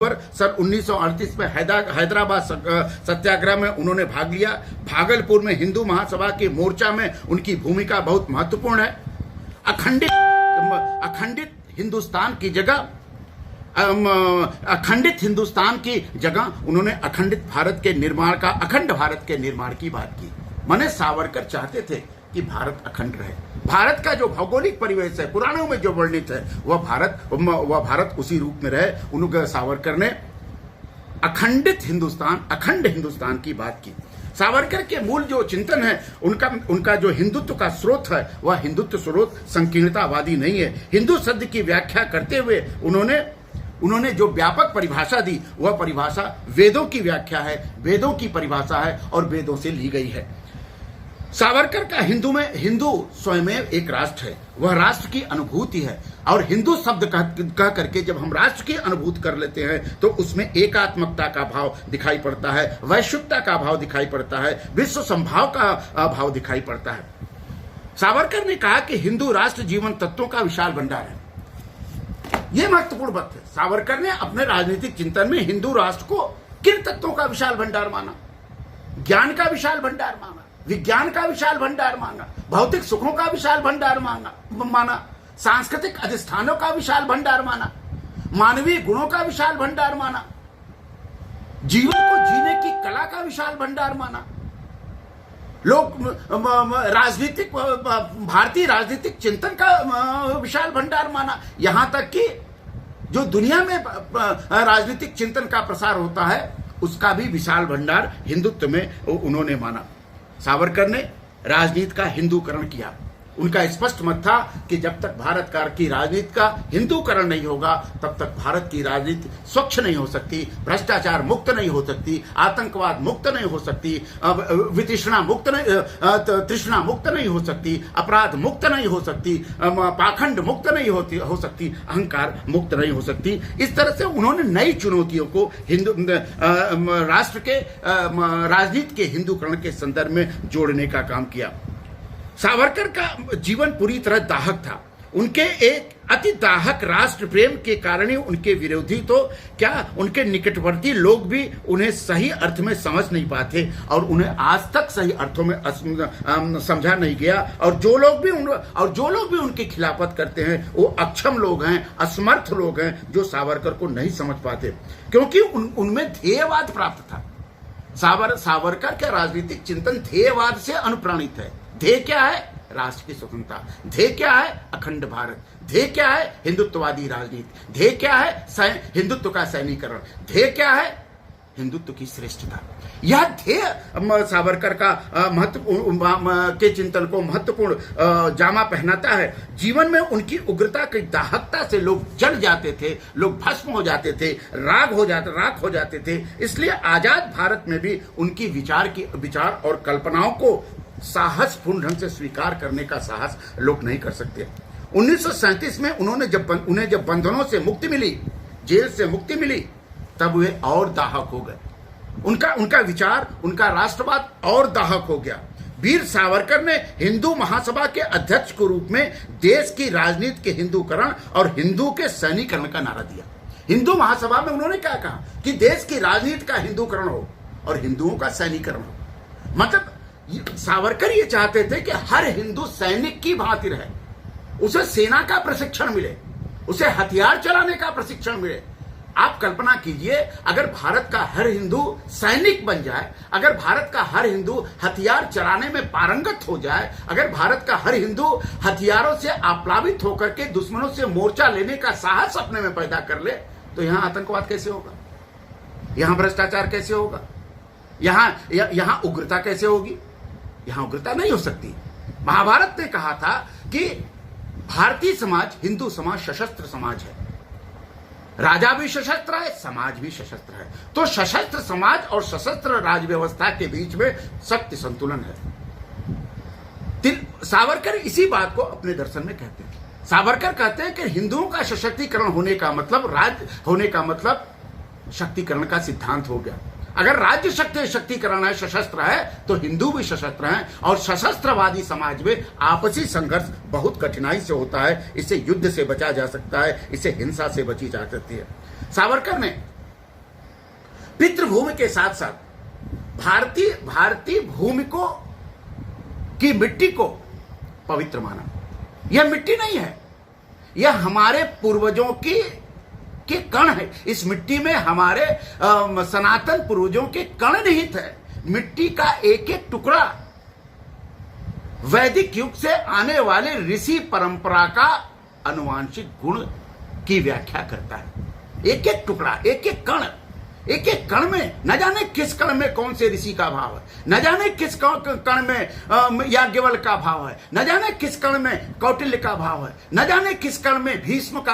सन 1938 में हैदराबाद सत्याग्रह में उन्होंने भाग लिया। भागलपुर में हिंदू महासभा के मोर्चा में उनकी भूमिका बहुत महत्वपूर्ण है। अखंडित हिंदुस्तान की जगह उन्होंने अखंड भारत के निर्माण की बात की। माने सावरकर चाहते थे कि भारत अखंड रहे। भारत का जो भौगोलिक परिवेश है, पुराणों में जो वर्णित है, वह भारत उसी रूप में रहे। उन्होंने सावरकर ने अखंड हिंदुस्तान की बात की। सावरकर के मूल जो चिंतन है, उनका जो हिंदुत्व का स्रोत है, वह हिंदुत्व स्रोत संकीर्णतावादी नहीं है। हिंदू शब्द की व्याख्या करते हुए उन्होंने जो व्यापक परिभाषा दी, वह परिभाषा वेदों की व्याख्या है, वेदों की परिभाषा है और वेदों से ली गई है। सावरकर का हिंदू स्वयं एक राष्ट्र है, वह राष्ट्र की अनुभूति है। और हिंदू शब्द कह करके जब हम राष्ट्र की अनुभूति कर लेते हैं तो उसमें एकात्मकता का भाव दिखाई पड़ता है, वैश्विकता का भाव दिखाई पड़ता है, विश्व संभाव का भाव दिखाई पड़ता है। सावरकर ने कहा कि हिंदू राष्ट्र जीवन तत्वों का विशाल भंडार है। यह महत्वपूर्ण बात है। सावरकर ने अपने राजनीतिक चिंतन में हिंदू राष्ट्र को किन तत्वों का विशाल भंडार माना? ज्ञान का विशाल भंडार माना, विज्ञान का विशाल भंडार माना, भौतिक सुखों का विशाल भंडार माना, सांस्कृतिक अधिष्ठानों का विशाल भंडार माना, मानवीय गुणों का विशाल भंडार माना, जीवन को जीने की कला का विशाल भंडार माना। लोग भारतीय राजनीतिक चिंतन का विशाल भंडार माना। यहां तक कि जो दुनिया में राजनीतिक चिंतन का प्रसार होता है, उसका भी विशाल भंडार हिंदुत्व में उन्होंने माना। सावरकर ने राजनीति का हिंदूकरण किया। उनका स्पष्ट मत था कि जब तक भारत की राजनीति का हिंदूकरण नहीं होगा, तब तक भारत की राजनीति स्वच्छ नहीं हो सकती, भ्रष्टाचार मुक्त नहीं हो सकती, आतंकवाद मुक्त नहीं हो सकती, तृष्णा मुक्त नहीं हो सकती, अपराध मुक्त नहीं हो सकती, पाखंड मुक्त नहीं हो सकती, अहंकार मुक्त नहीं हो सकती। इस तरह से उन्होंने नई चुनौतियों को राष्ट्र के राजनीति के हिंदूकरण के संदर्भ में जोड़ने का काम किया। सावरकर का जीवन पूरी तरह दाहक था। उनके एक अति दाहक राष्ट्र प्रेम के कारण ही उनके विरोधी तो क्या, उनके निकटवर्ती लोग भी उन्हें सही अर्थ में समझ नहीं पाते और उन्हें आज तक सही अर्थों में समझा नहीं गया। और जो लोग भी उनकी खिलाफत करते हैं, वो अक्षम लोग हैं, असमर्थ लोग हैं, जो सावरकर को नहीं समझ पाते, क्योंकि उनमें ध्येयवाद प्राप्त था। सावरकर का राजनीतिक चिंतन ध्येयवाद से अनुप्राणित है। ध्येय क्या है? राष्ट्र की स्वतंत्रता। ध्येय क्या है? अखंड भारत। ध्येय क्या है? हिंदुत्ववादी राजनीति। ध्येय क्या है? हिंदुत्व का सैनिकरण। ध्येय क्या है? हिंदुत्व की श्रेष्ठता। यह ध्येय सावरकर का के चिंतन को महत्वपूर्ण जामा पहनाता है। जीवन में उनकी उग्रता की दाहकता से लोग जल जाते थे, लोग भस्म हो जाते थे, राख हो जाते थे। इसलिए आजाद भारत में भी उनकी विचार और कल्पनाओं को साहसपूर्ण ढंग से स्वीकार करने का साहस लोग नहीं कर सकते। 1937 में उन्हें जब बंधनों से मुक्ति मिली, जेल से मुक्ति मिली, तब वे और दाहक हो गए। उनका विचार, उनका राष्ट्रवाद और दाहक हो गया। वीर सावरकर ने हिंदू महासभा के अध्यक्ष के रूप में देश की राजनीति के हिंदूकरण और हिंदू के सैनिकरण का नारा दिया। हिंदू महासभा में उन्होंने क्या कहा कि देश की राजनीति का हिंदूकरण हो और हिंदुओं का सैनिकरण हो। मतलब सावरकर ये चाहते थे कि हर हिंदू सैनिक की भांति रहे, उसे सेना का प्रशिक्षण मिले, उसे हथियार चलाने का प्रशिक्षण मिले। आप कल्पना कीजिए, अगर भारत का हर हिंदू सैनिक बन जाए, अगर भारत का हर हिंदू हथियार चलाने में पारंगत हो जाए, अगर भारत का हर हिंदू हथियारों से आप्लावित होकर के दुश्मनों से मोर्चा लेने का साहस अपने में पैदा कर ले, तो यहां आतंकवाद कैसे होगा? यहां भ्रष्टाचार कैसे होगा? यहां उग्रता कैसे होगी? यहां उग्रता नहीं हो सकती। महाभारत ने कहा था कि भारतीय समाज, हिंदू समाज सशस्त्र समाज है। राजा भी सशस्त्र है, समाज भी सशस्त्र है। तो सशस्त्र समाज और सशस्त्र राज व्यवस्था के बीच में शक्ति संतुलन है। सावरकर इसी बात को अपने दर्शन में कहते हैं। सावरकर कहते हैं कि हिंदुओं का सशक्तिकरण होने का मतलब, राज्य होने का मतलब शक्तिकरण का सिद्धांत हो गया। अगर राज्य शक्तिकरण है, सशस्त्र है, तो हिंदू भी सशस्त्र हैं। और सशस्त्रवादी समाज में आपसी संघर्ष बहुत कठिनाई से होता है। इसे युद्ध से बचा जा सकता है, इसे हिंसा से बची जा सकती है। सावरकर ने पितृभूमि के साथ साथ भारतीय भूमि को की मिट्टी को पवित्र माना। यह मिट्टी नहीं है, यह हमारे पूर्वजों के कण है। इस मिट्टी में हमारे सनातन पूर्वजों के कण निहित है। मिट्टी का एक एक टुकड़ा वैदिक युग से आने वाले ऋषि परंपरा का आनुवांशिक गुण की व्याख्या करता है। एक एक टुकड़ा, एक एक कण में न जाने किस कण में कौन से ऋषि का भाव है, न जाने किस कण में याज्ञवल्क्य का भाव है, न जाने किस कण में कौटिल्य का भाव है, न जाने किस कण में भीष्म का